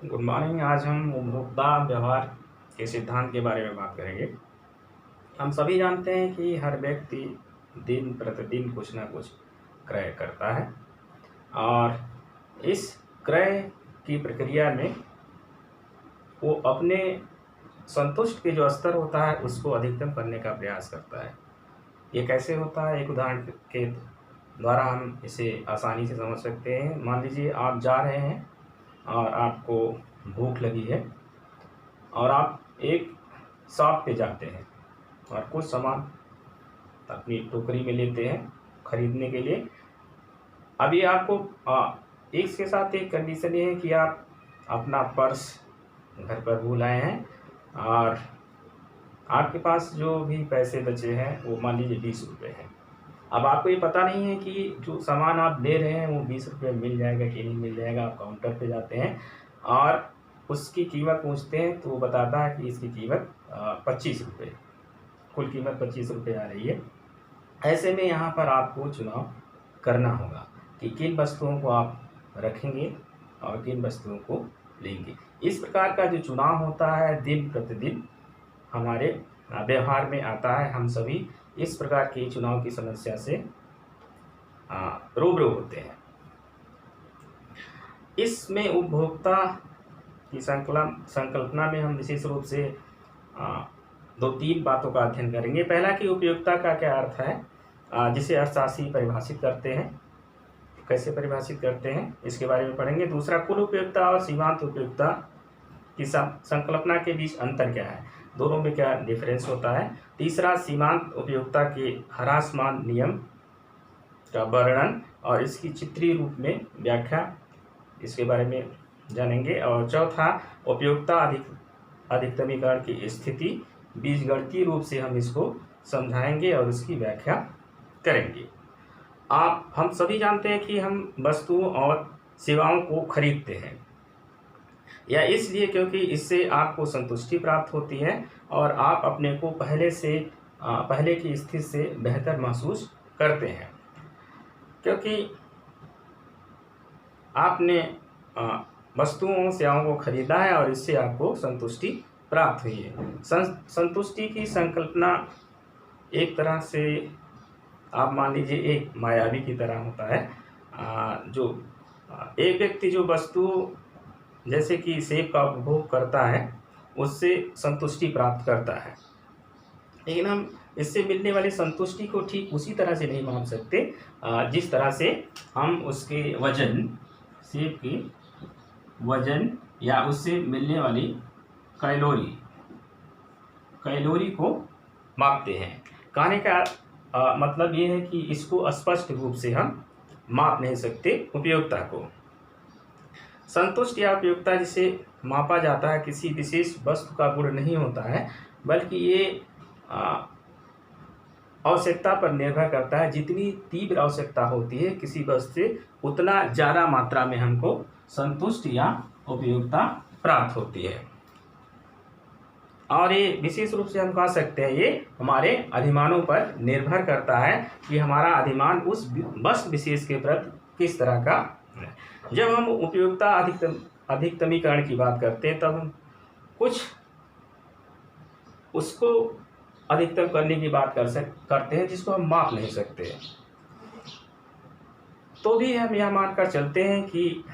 Good morning. आज हम उपभोक्ता व्यवहार के सिद्धांत के बारे में बात करेंगे। हम सभी जानते हैं कि हर व्यक्ति दिन प्रतिदिन कुछ ना कुछ क्रय करता है और इस क्रय की प्रक्रिया में वो अपने संतुष्ट के जो स्तर होता है उसको अधिकतम करने का प्रयास करता है। ये कैसे होता है, एक उदाहरण के द्वारा हम इसे आसानी से समझ सकते हैं। मान लीजिए आप जा रहे हैं और आपको भूख लगी है और आप एक शॉप पे जाते हैं और कुछ सामान अपनी टोकरी में लेते हैं खरीदने के लिए। अभी आपको इसके साथ एक कंडीशन ये है कि आप अपना पर्स घर पर भूल आए हैं और आपके पास जो भी पैसे बचे हैं वो मान लीजिए 20 रुपये हैं। अब आपको ये पता नहीं है कि जो सामान आप ले रहे हैं वो 20 रुपये मिल जाएगा कि नहीं मिल जाएगा। आप काउंटर पे जाते हैं और उसकी कीमत पूछते हैं तो वो बताता है कि इसकी कीमत 25 रुपये, कुल कीमत 25 रुपये आ रही है। ऐसे में यहाँ पर आपको चुनाव करना होगा कि किन वस्तुओं को आप रखेंगे और किन वस्तुओं को लेंगे। इस प्रकार का जो चुनाव होता है दिन प्रतिदिन हमारे व्यवहार में आता है। हम सभी इस प्रकार की चुनाव की समस्या से रूबरू होते हैं। इसमें उपभोक्ता की संकल्पना में हम विशेष रूप से 2-3 बातों का अध्ययन करेंगे। पहला कि उपयोगिता का क्या अर्थ है, जिसे अर्थशास्त्री परिभाषित करते हैं, कैसे परिभाषित करते हैं इसके बारे में पढ़ेंगे। दूसरा, कुल उपयोगिता और सीमांत उपयोगिता की संकल्पना के बीच अंतर क्या है, दोनों में क्या डिफरेंस होता है। तीसरा, सीमांत उपयोगिता के ह्रासमान नियम का वर्णन और इसकी चित्रीय रूप में व्याख्या, इसके बारे में जानेंगे। और चौथा, उपयोगिता अधिकतमीकरण की स्थिति, बीजगणितीय रूप से हम इसको समझाएंगे और इसकी व्याख्या करेंगे। हम सभी जानते हैं कि हम वस्तुओं और सेवाओं को खरीदते हैं या इसलिए क्योंकि इससे आपको संतुष्टि प्राप्त होती है और आप अपने को पहले की स्थिति से बेहतर महसूस करते हैं, क्योंकि आपने वस्तुओं सेवाओं को खरीदा है और इससे आपको संतुष्टि प्राप्त हुई है। संतुष्टि की संकल्पना एक तरह से आप मान लीजिए एक मायावी की तरह होता है। जो एक व्यक्ति जो वस्तु जैसे कि सेब का उपभोग करता है उससे संतुष्टि प्राप्त करता है, लेकिन हम इससे मिलने वाली संतुष्टि को ठीक उसी तरह से नहीं मान सकते जिस तरह से हम उसके वजन, सेब के वजन या उससे मिलने वाली कैलोरी को मापते हैं। कहने का मतलब ये है कि इसको स्पष्ट रूप से हम माप नहीं सकते उपयोगिता को। संतुष्ट या उपयोगिता जिसे मापा जाता है किसी विशेष वस्तु का गुण नहीं होता है, बल्कि ये आवश्यकता पर निर्भर करता है। जितनी तीव्र आवश्यकता होती है किसी वस्तु से, उतना ज़्यादा मात्रा में हमको संतुष्ट या उपयोगिता प्राप्त होती है। और ये विशेष रूप से हम कह सकते हैं ये हमारे अधिमानों पर निर्भर करता है कि हमारा अधिमान उस वस्तु विशेष के प्रति किस तरह का है। जब हम उपयोगिता अधिकतमीकरण की बात करते हैं तब हम कुछ उसको अधिकतम करने की बात करते हैं जिसको हम माप नहीं सकते। तो भी हम यह मानकर चलते हैं कि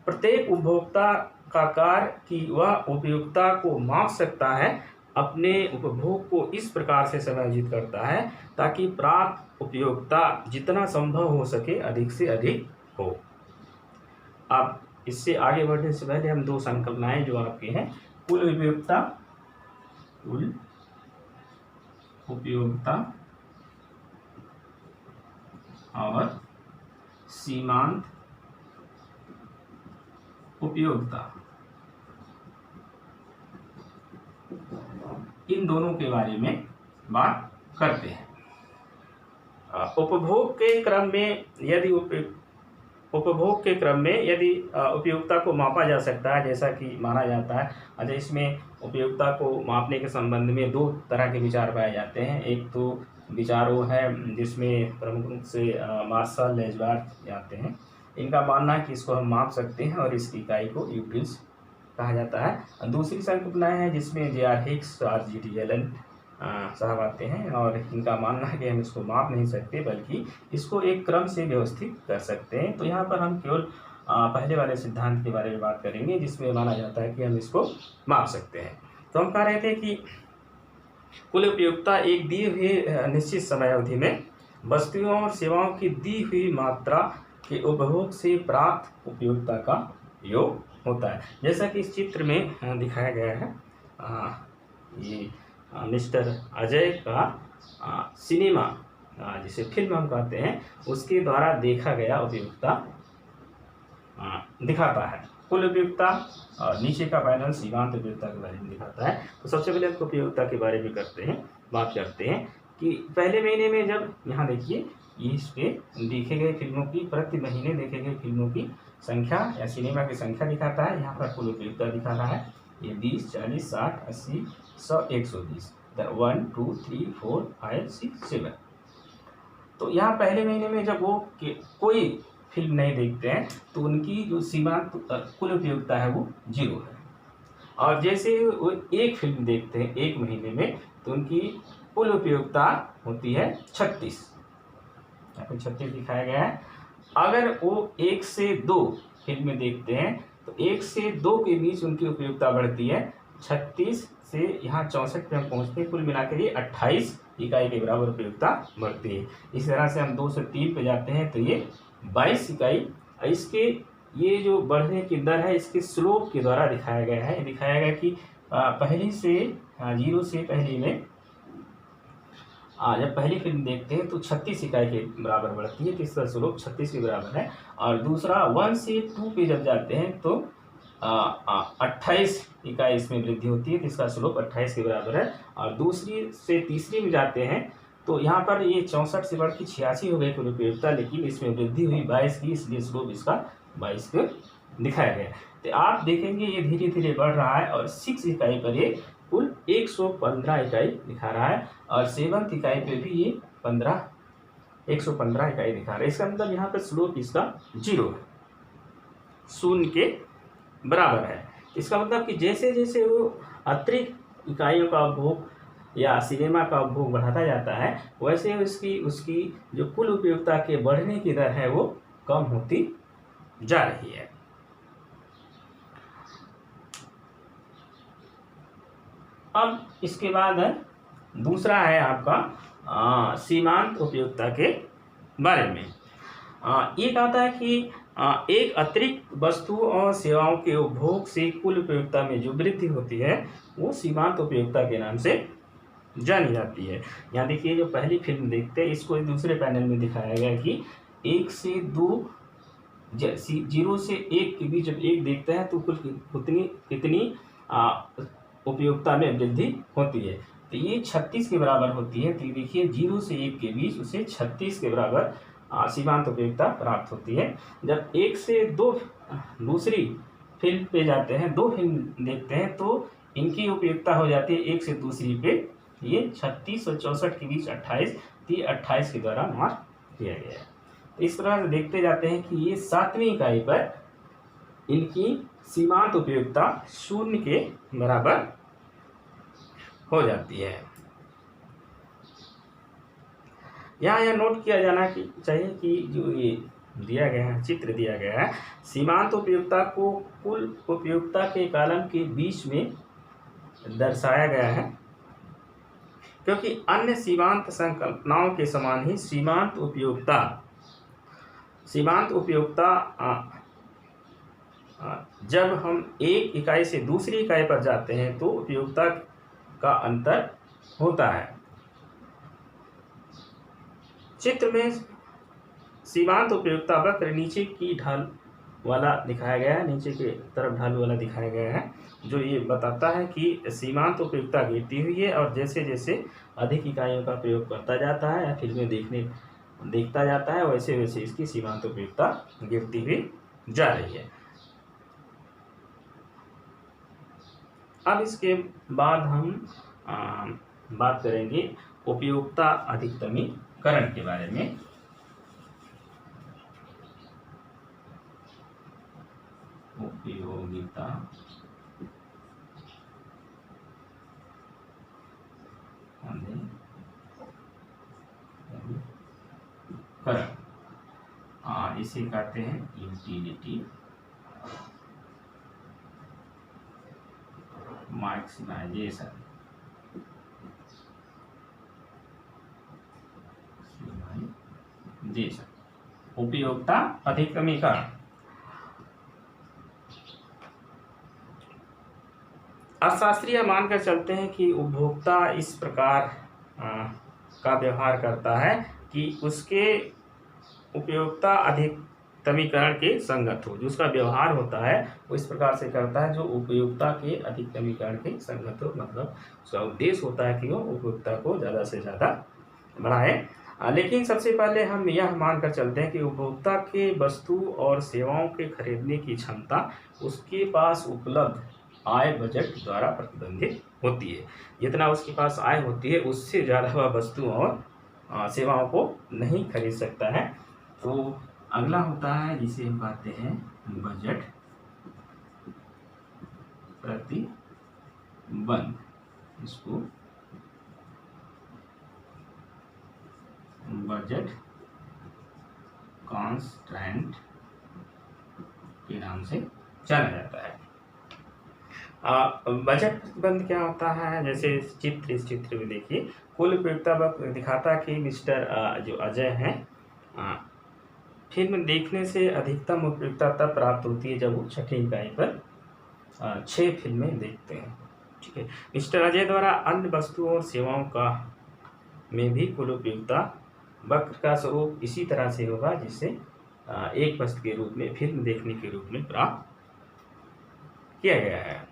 प्रत्येक उपभोक्ता का कार्य कि वह उपयोगिता को माप सकता है, अपने उपभोग को इस प्रकार से समायोजित करता है ताकि प्राप्त उपयोगिता जितना संभव हो सके अधिक से अधिक हो। अब इससे आगे बढ़ने से पहले हम 2 संकल्पनाएं जो आपकी हैं, कुल उपयोगिता और सीमांत उपयोगिता, इन दोनों के बारे में बात करते हैं। उपभोग के क्रम में यदि उपयोगिता को मापा जा सकता है, जैसा कि माना जाता है। अच्छा, इसमें उपयोगिता को मापने के संबंध में 2 तरह के विचार पाए जाते हैं। एक तो विचार वो है जिसमें प्रमुख रूप से मार्शल लेजबार्ड आते हैं, इनका मानना है कि इसको हम माप सकते हैं और इसकी इकाई को यूटिल्स कहा जाता है। दूसरी संकल्पनाएं हैं जिसमें जे.आर. Hicks, R.G.T. एलन साहब आते हैं और इनका मानना है कि हम इसको माप नहीं सकते बल्कि इसको एक क्रम से व्यवस्थित कर सकते हैं। तो यहाँ पर हम केवल पहले वाले सिद्धांत के बारे में बात करेंगे जिसमें माना जाता है कि हम इसको माप सकते हैं। तो हम कह रहे थे कि कुल उपयोगिता एक दी हुई निश्चित समय अवधि में वस्तुओं और सेवाओं की दी हुई मात्रा के उपभोग से प्राप्त उपयोगिता का योग होता है। जैसा कि इस चित्र में दिखाया गया है, ये मिस्टर अजय का सिनेमा जिसे फिल्म हम कहते हैं उसके द्वारा देखा गया उपयोगिता दिखाता है। कुल उपयोगिता और नीचे का पैनल सीमांत उपयोगिता के बारे में दिखाता है। तो सबसे पहले हम उपयोगिता के बारे में बात करते हैं कि पहले महीने में जब यहाँ देखिए इस पे देखे गए फिल्मों की प्रति महीने देखे गए फिल्मों की संख्या या सिनेमा की संख्या दिखाता है। यहाँ पर कुल उपयोगिता दिखा रहा है, ये 20, 40, 60, 80, 100, 120, 1, 2, 3, 4, 5, 6, 7। तो यहाँ पहले महीने में जब वो कोई फिल्म नहीं देखते हैं तो उनकी जो सीमांत कुल उपयोगिता है वो 0 है। और जैसे वो एक फिल्म देखते हैं एक महीने में तो उनकी कुल उपयोगिता होती है 36। यहाँ पे 36 दिखाया गया है। अगर वो 1 से 2 फिल्में देखते हैं तो 1 से 2 के बीच उनकी उपयोगिता बढ़ती है 36 से यहाँ 64 पे हम पहुँचते हैं। कुल मिलाकर ये 28 इकाई के बराबर उपयोगिता बढ़ती है। इस तरह से हम 2 से 3 पे जाते हैं तो ये 22 इकाई। इसके ये जो बढ़ने की दर है इसके स्लोप के द्वारा दिखाया गया है। दिखाया गया कि पहली से 0 से पहली में जब पहली फिल्म देखते हैं तो 36 इकाई के बराबर बढ़ती है तो इसका स्लोप 36 के बराबर है। और दूसरा 1 से 2 पे जब जाते हैं तो 28 इकाई इसमें वृद्धि होती है तो इसका स्लोप 28 के बराबर है। और दूसरी से तीसरी में जाते हैं तो यहाँ पर ये 64 से बढ़ के 86 हो गई कुल उपयोगिता, लेकिन इसमें वृद्धि हुई 22 की, इसलिए स्लोप इसका 22 को दिखाया गया। तो आप देखेंगे ये धीरे धीरे बढ़ रहा है और 6 इकाई पर ये कुल 115 इकाई दिखा रहा है और 7th इकाई पे भी ये 115 इकाई दिखा रहा है। इसका मतलब यहाँ पर स्लोप इसका 0 है, 0 के बराबर है। इसका मतलब कि जैसे जैसे वो अतिरिक्त इकाइयों का उपभोग या सिनेमा का उपभोग बढ़ाता जाता है वैसे उसकी जो कुल उपयोगिता के बढ़ने की दर है वो कम होती जा रही है। अब इसके बाद दूसरा है आपका सीमांत उपयोगिता के बारे में। ये कहता है कि एक अतिरिक्त वस्तुओं और सेवाओं के उपभोग से कुल उपयोगिता में जो वृद्धि होती है वो सीमांत उपयोगिता के नाम से जानी जाती है। यहाँ देखिए जो पहली फिल्म देखते हैं इसको दूसरे पैनल में दिखाया गया कि 1 से 2 0 से 1 के बीच जब 1 देखते हैं तो कुल कितनी उपयोगिता में वृद्धि होती है। तो ये 36 के बराबर होती है। तो देखिए 0 से 1 के बीच उसे 36 के बराबर सीमांत उपयोगिता प्राप्त होती है। जब 1 से 2 दूसरी फिल्म पे जाते हैं, 2 फिल्म देखते हैं तो इनकी उपयोगिता हो जाती है 1 से दूसरी पे ये 36 और 64 के बीच 28, तो ये 28 के द्वारा मार्क किया गया है। इस तरह से देखते जाते हैं कि ये 7वीं इकाई पर इनकी सीमांत उपयोगिता 0 के बराबर हो जाती है। यहाँ यह नोट किया जाना चाहिए कि जो ये दिया गया है, चित्र दिया गया है, सीमांत उपयोगिता को कुल उपयोगिता के कॉलम के बीच में दर्शाया गया है क्योंकि अन्य सीमांत संकल्पनाओं के समान ही सीमांत उपयोगिता जब हम एक इकाई से दूसरी इकाई पर जाते हैं तो उपयोगिता का अंतर होता है। चित्र में सीमांत उपयोगिता वक्र नीचे की ढाल वाला दिखाया गया है, नीचे के तरफ ढाल वाला दिखाया गया है जो ये बताता है कि सीमांत उपयोगिता गिरती हुई है और जैसे जैसे अधिक इकाइयों का प्रयोग करता जाता है या फिल्में देखता जाता है वैसे वैसे इसकी सीमांत उपयोगिता गिरती हुई जा रही है। अब इसके बाद हम बात करेंगे उपयोगिता अधिकतमीकरण के बारे में। उपयोगिता कर, इसे कहते हैं यूटिलिटी मैक्सिमाइजेशन। उपयोगिता अधिकतमीकरण। अर्थशास्त्री मानकर चलते हैं कि उपभोक्ता इस प्रकार का व्यवहार करता है कि उसके उपयोगिता अधिकतमीकरण के संगत हो। जो उसका व्यवहार होता है वो इस प्रकार से करता है जो उपयोगिता के अधिकतमीकरण के संगत हो, मतलब उसका उद्देश्य होता है कि वो उपयोगिता को ज़्यादा से ज़्यादा बढ़ाए। लेकिन सबसे पहले हम यह मानकर चलते हैं कि उपभोक्ता के वस्तु और सेवाओं के खरीदने की क्षमता उसके पास उपलब्ध आय बजट द्वारा प्रतिबंधित होती है। जितना उसके पास आय होती है उससे ज़्यादा वह वस्तुओं और सेवाओं को नहीं खरीद सकता है। तो अगला होता है जिसे हम कहते हैं बजट प्रतिबंध। इसको बजट कॉन्स्टेंट के नाम से जाना जाता है। बजट प्रतिबंध क्या होता है, जैसे इस चित्र में देखिए, कुल उपयोगिता दिखाता है कि मिस्टर जो अजय हैं फिल्म देखने से अधिकतम उपयोगिता तब प्राप्त होती है जब वो छठी इकाई पर 6 फिल्में देखते हैं। ठीक है, मिस्टर अजय द्वारा अन्य वस्तुओं और सेवाओं का में भी कुल उपयोगिता वक्र का स्वरूप इसी तरह से होगा जिससे एक वस्तु के रूप में फिल्म देखने के रूप में प्राप्त किया गया है।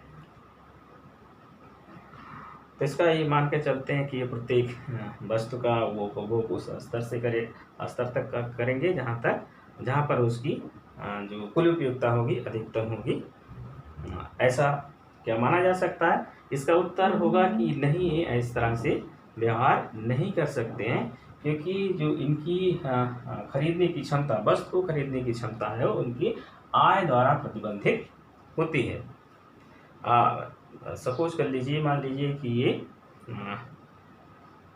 तो इसका ये मान के चलते हैं कि ये प्रत्येक वस्तु का वो उपभोग उस स्तर तक करेंगे जहाँ पर उसकी जो कुल उपयोगिता होगी अधिकतम होगी। ऐसा क्या माना जा सकता है? इसका उत्तर होगा कि नहीं, इस तरह से व्यवहार नहीं कर सकते हैं, क्योंकि जो इनकी खरीदने की क्षमता, वस्तु को खरीदने की क्षमता है वो उनकी आय द्वारा प्रतिबंधित होती है। सपोज कर लीजिए, मान लीजिए कि ये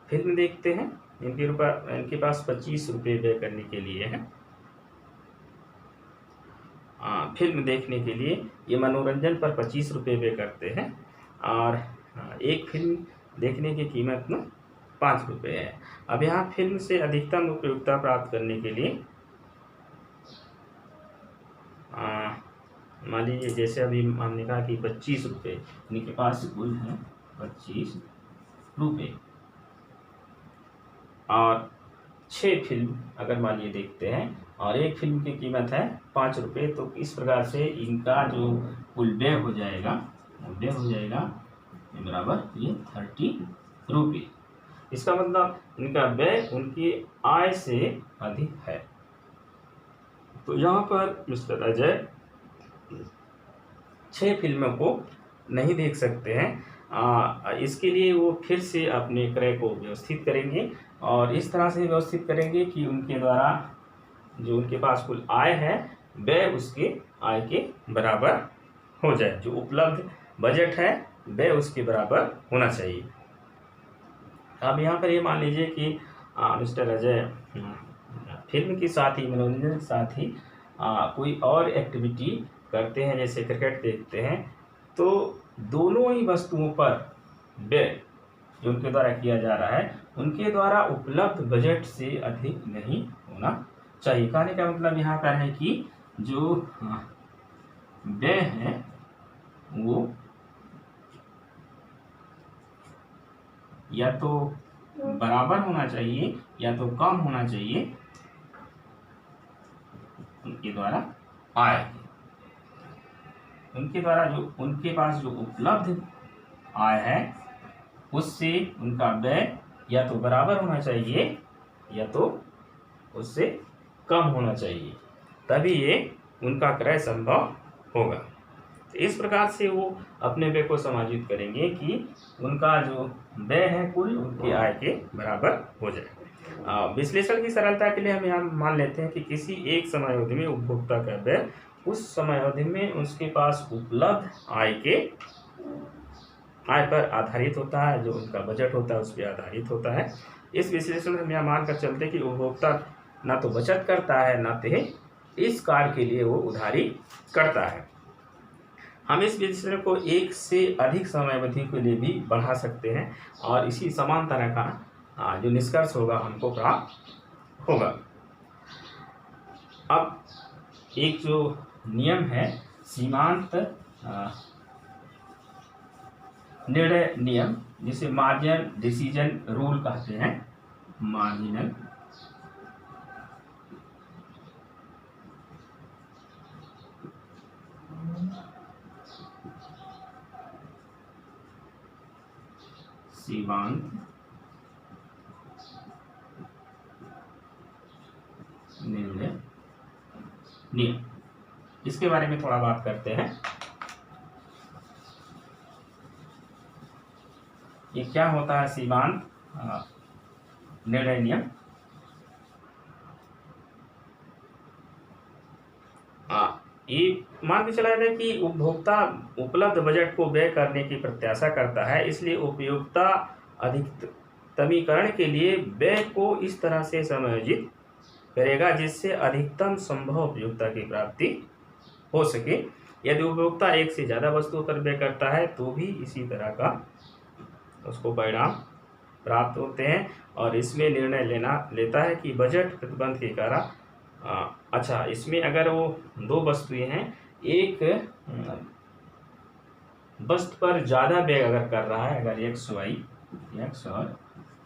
फिल्म देखते हैं, इनके पास 25 रुपये व्यय करने के लिए है। फिल्म देखने के लिए ये मनोरंजन पर 25 रुपये व्यय करते हैं और एक फिल्म देखने की कीमत ना 5 रुपये है। अब यहाँ फिल्म से अधिकतम उपयोगिता प्राप्त करने के लिए मान लीजिए, जैसे अभी हमने कहा कि 25 रुपये, इनके पास कुल है 25 रुपये और 6 फिल्म अगर मान लीजिए देखते हैं और एक फिल्म की कीमत है 5 रुपये, तो इस प्रकार से इनका जो कुल व्यय हो जाएगा बराबर ये 30 रुपये। इसका मतलब इनका व्यय उनकी आय से अधिक है। तो यहाँ पर मिस्टर अजय 6 फिल्मों को नहीं देख सकते हैं। इसके लिए वो फिर से अपने क्रय को व्यवस्थित करेंगे और इस तरह से व्यवस्थित करेंगे कि उनके द्वारा जो उनके पास कुल आय है वह उसके आय के बराबर हो जाए। जो उपलब्ध बजट है वह उसके बराबर होना चाहिए। अब यहाँ पर ये मान लीजिए कि मिस्टर अजय फिल्म के साथ ही, मनोरंजन के साथ ही कोई और एक्टिविटी करते हैं, जैसे क्रिकेट देखते हैं, तो दोनों ही वस्तुओं पर व्यय जो उनके द्वारा किया जा रहा है उनके द्वारा उपलब्ध बजट से अधिक नहीं होना चाहिए। कहने का मतलब यहाँ पर है कि जो व्यय है वो या तो बराबर होना चाहिए या तो कम होना चाहिए उनके द्वारा आय, उनके द्वारा जो उनके पास जो उपलब्ध आय है उससे उनका व्यय या तो बराबर होना चाहिए या तो उससे कम होना चाहिए, तभी ये उनका क्रय संभव होगा। तो इस प्रकार से वो अपने व्यय को समायोजित करेंगे कि उनका जो व्यय है कुल उनकी आय के बराबर हो जाए। विश्लेषण की सरलता के लिए हम यहाँ मान लेते हैं कि किसी एक समयावधि में उपभोक्ता का व्यय उस समय अवधि में उसके पास उपलब्ध आय पर आधारित होता है, जो उनका बजट होता है उस पर आधारित होता है। इस विश्लेषण में हम यह मानकर चलते कि उपभोक्ता ना तो बचत करता है ना तो इस कार्य के लिए वो उधारी करता है। हम इस विश्लेषण को एक से अधिक समय अवधि के लिए भी बढ़ा सकते हैं और इसी समान तरह का जो निष्कर्ष होगा हमको प्राप्त होगा। अब एक जो नियम है सीमांत निर्णय नियम, जिसे मार्जिनल डिसीजन रूल कहते हैं, मार्जिनल सीमांत निर्णय नियम, इसके बारे में थोड़ा बात करते हैं। ये क्या होता है सीमांत निर्णय नियम? ये मान के चला जाता है कि उपभोक्ता उपलब्ध बजट को व्यय करने की प्रत्याशा करता है, इसलिए उपयोगिता अधिकतमीकरण के लिए व्यय को इस तरह से समायोजित करेगा जिससे अधिकतम संभव उपयोगिता की प्राप्ति हो सके। यदि उपभोक्ता एक से ज़्यादा वस्तुओं पर व्यय करता है तो भी इसी तरह का उसको परिणाम प्राप्त होते हैं और इसमें निर्णय लेता है कि बजट प्रतिबंध के कारण अच्छा, इसमें अगर वो दो वस्तुएं हैं, एक वस्तु पर ज़्यादा व्यय अगर कर रहा है, अगर एक्स और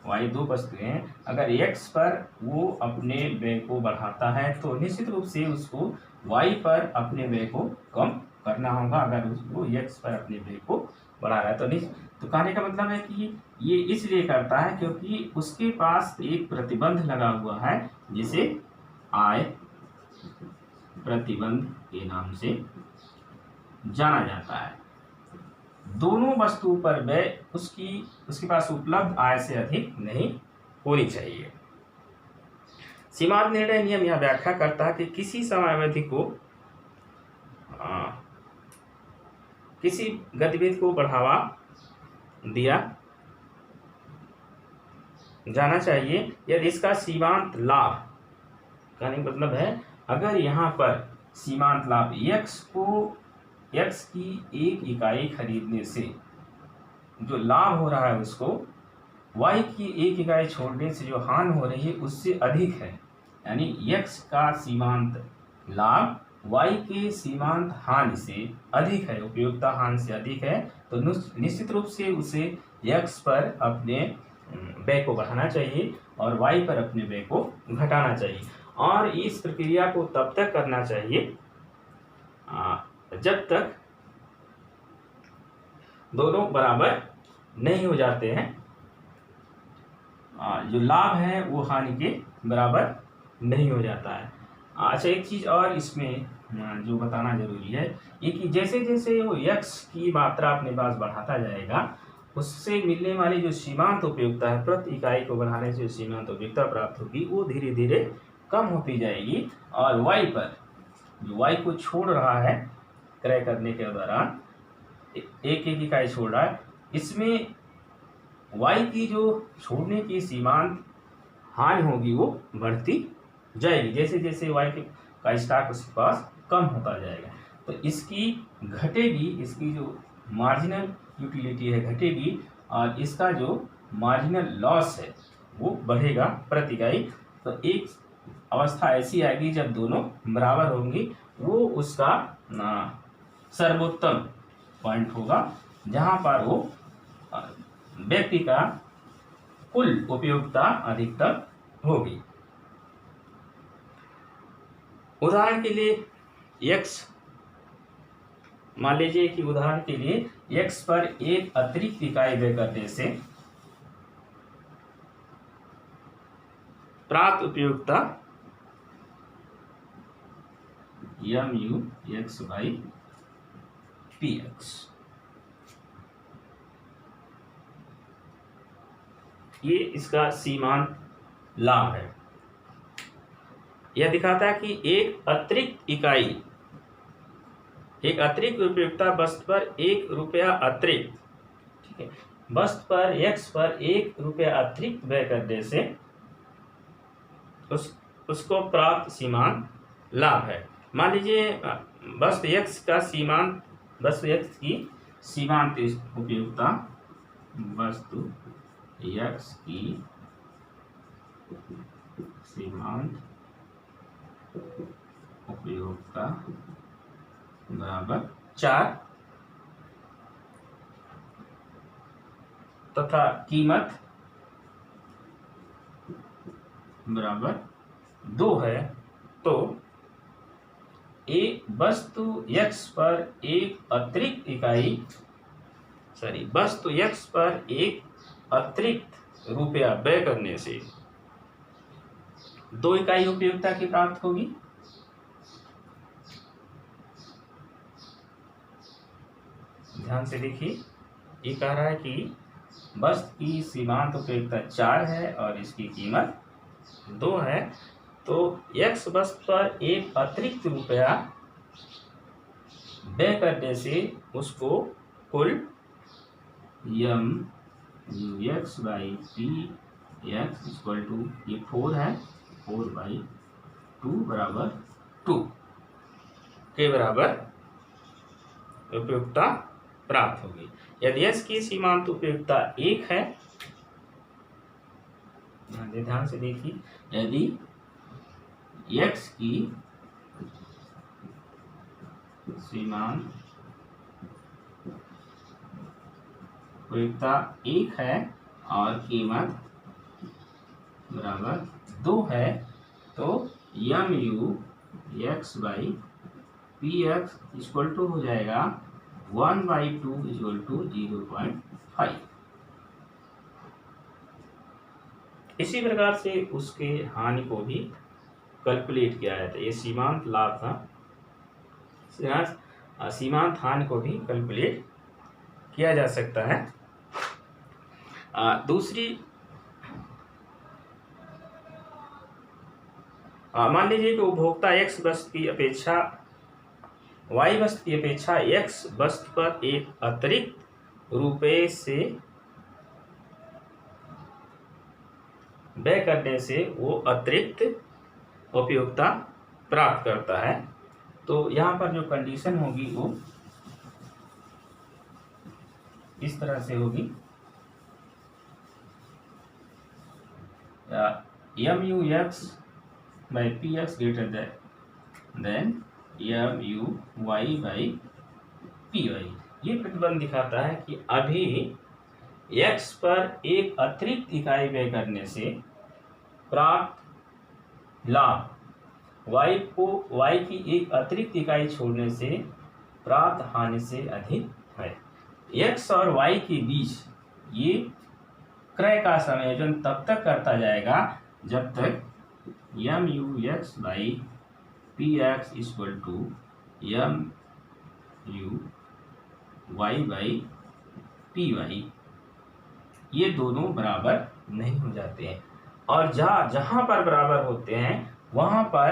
वाई दो वस्तुएं हैं, अगर एक्स पर वो अपने व्यय को बढ़ाता है तो निश्चित रूप से उसको वाई पर अपने व्यय को कम करना होगा। अगर उसको एक्स पर अपने व्यय को बढ़ा रहा है तो कहने का मतलब है कि ये इसलिए करता है क्योंकि उसके पास एक प्रतिबंध लगा हुआ है जिसे आय प्रतिबंध के नाम से जाना जाता है। दोनों वस्तुओं पर व्यय उसके पास उपलब्ध आय से अधिक नहीं होनी चाहिए। सीमांत निर्णय नियम यह व्याख्या करता है कि किसी समयावधि को किसी गतिविधि को बढ़ावा दिया जाना चाहिए यदि इसका सीमांत लाभ, कहने का मतलब है अगर यहाँ पर सीमांत लाभ एक्स की एक इकाई खरीदने से जो लाभ हो रहा है उसको वाई की एक इकाई छोड़ने से जो हानि हो रही है उससे अधिक है, यानी एक्स का सीमांत लाभ वाई के सीमांत हानि से अधिक है, उपयोगिता हानि से अधिक है, तो निश्चित रूप से उसे एक्स पर अपने व्यय को बढ़ाना चाहिए और वाई पर अपने व्यय को घटाना चाहिए। और इस प्रक्रिया को तब तक करना चाहिए जब तक दोनों बराबर नहीं हो जाते हैं, जो लाभ है वो हानि के बराबर नहीं हो जाता है। अच्छा, एक चीज़ और इसमें जो बताना जरूरी है ये कि जैसे जैसे वो एक्स की मात्रा अपने पास बढ़ाता जाएगा उससे मिलने वाली जो सीमांत उपयोगिता है, प्रति इकाई को बढ़ाने से सीमांत उपयोगिता प्राप्त होगी वो धीरे धीरे कम होती जाएगी और वाई पर जो वाई को छोड़ रहा है क्रय करने के दौरान एक इकाई छोड़ रहा है, इसमें वाई की जो छोड़ने की सीमांत हानि होगी वो बढ़ती जाएगी जैसे जैसे वाई का स्टॉक उसके पास कम होता जाएगा। तो इसकी घटेगी, इसकी जो मार्जिनल यूटिलिटी है घटेगी और इसका जो मार्जिनल लॉस है वो बढ़ेगा प्रति इकाई। तो एक अवस्था ऐसी आएगी जब दोनों बराबर होंगी, वो उसका सर्वोत्तम पॉइंट होगा जहाँ पर वो व्यक्ति का कुल उपयोगिता अधिकतम होगी। उदाहरण के लिए x, मान लीजिए कि उदाहरण के लिए x पर एक अतिरिक्त इकाई व्यय करने से प्राप्त उपयोगिता MUX/PX, ये इसका सीमांत लाभ है। यह दिखाता है कि एक अतिरिक्त इकाई एक अतिरिक्त उपयोगिता वस्तु पर 1 रुपया अतिरिक्त, ठीक है, वस्तु पर x पर 1 रुपया अतिरिक्त व्यय करने से उसको प्राप्त सीमांत लाभ है। मान लीजिए वस्तु x का सीमांत, वस्तु x की सीमांत उपयोगिता, वस्तु x की सीमांत उपयोगिता बराबर 4 तथा कीमत बराबर 2 है, तो एक वस्तु x पर एक अतिरिक्त इकाई, वस्तु x पर एक अतिरिक्त रुपया व्यय करने से 2 इकाई उपयोगिता की प्राप्त होगी। ध्यान से देखिए, ये कह रहा है कि वस्तु की सीमांत उपयोगिता 4 है और इसकी कीमत 2 है, तो x वस्तु पर एक अतिरिक्त रुपया व्यय करने से उसको कुल m x by P X equal to, ये 4 है, 4/2 बराबर 2 के बराबर उपयोगिता प्राप्त होगी। यदि x की सीमांत उपयोगिता 1 है, ध्यान से देखिए, यदि x की सीमांत उपयोगिता 1 है और कीमत बराबर 2 है, तो mu x by P X equal to हो जाएगा 1/2 इक्वल टू 0.5। इसी प्रकार से उसके हानि को भी कैलकुलेट किया जाता है। ये सीमांत लाभ था, सीमांत हानि को भी कैलकुलेट किया जा सकता है। दूसरी, मान लीजिए कि उपभोक्ता x वस्तु की अपेक्षा y वस्तु की अपेक्षा x वस्तु पर एक अतिरिक्त रुपये से व्यय करने से वो अतिरिक्त उपयोगिता प्राप्त करता है। तो यहाँ पर जो कंडीशन होगी वो इस तरह से होगी, mu x by P X greater than mu y by P Y. ये प्रतिबंध दिखाता है कि अभी x पर एक अतिरिक्त इकाई व्यय करने से प्राप्त लाभ y की एक अतिरिक्त इकाई छोड़ने से प्राप्त हानि से अधिक है। x और y के बीच ये क्रय का संयोजन तब तक करता जाएगा जब तक mu x by P X equal to mu y by P Y, ये दोनों बराबर नहीं हो जाते हैं। और जहाँ पर बराबर होते हैं वहाँ पर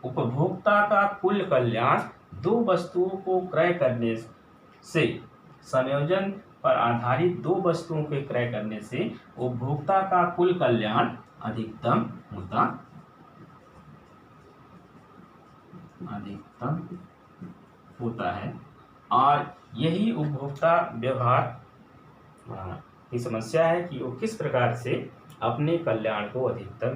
उपभोक्ता का कुल कल्याण दो वस्तुओं को क्रय करने से, संयोजन पर आधारित दो वस्तुओं के क्रय करने से उपभोक्ता का कुल कल्याण अधिकतम होता है। और यही उपभोक्ता व्यवहार की समस्या है कि वो किस प्रकार से अपने कल्याण को अधिकतम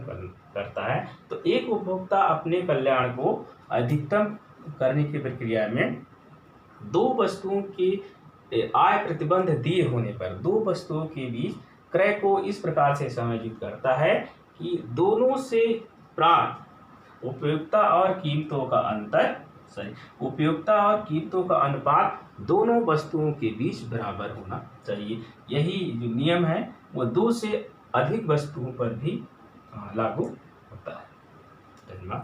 करता है। तो एक उपभोक्ता अपने कल्याण को अधिकतम करने की प्रक्रिया में दो वस्तुओं की आय प्रतिबंध दिए होने पर दो वस्तुओं के बीच क्रय को इस प्रकार से समायोजित करता है कि दोनों से प्राप्त उपयोगिता और कीमतों का अनुपात दोनों वस्तुओं के बीच बराबर होना चाहिए। यही जो नियम है वो दो से अधिक वस्तुओं पर भी लागू होता है। धन्यवाद।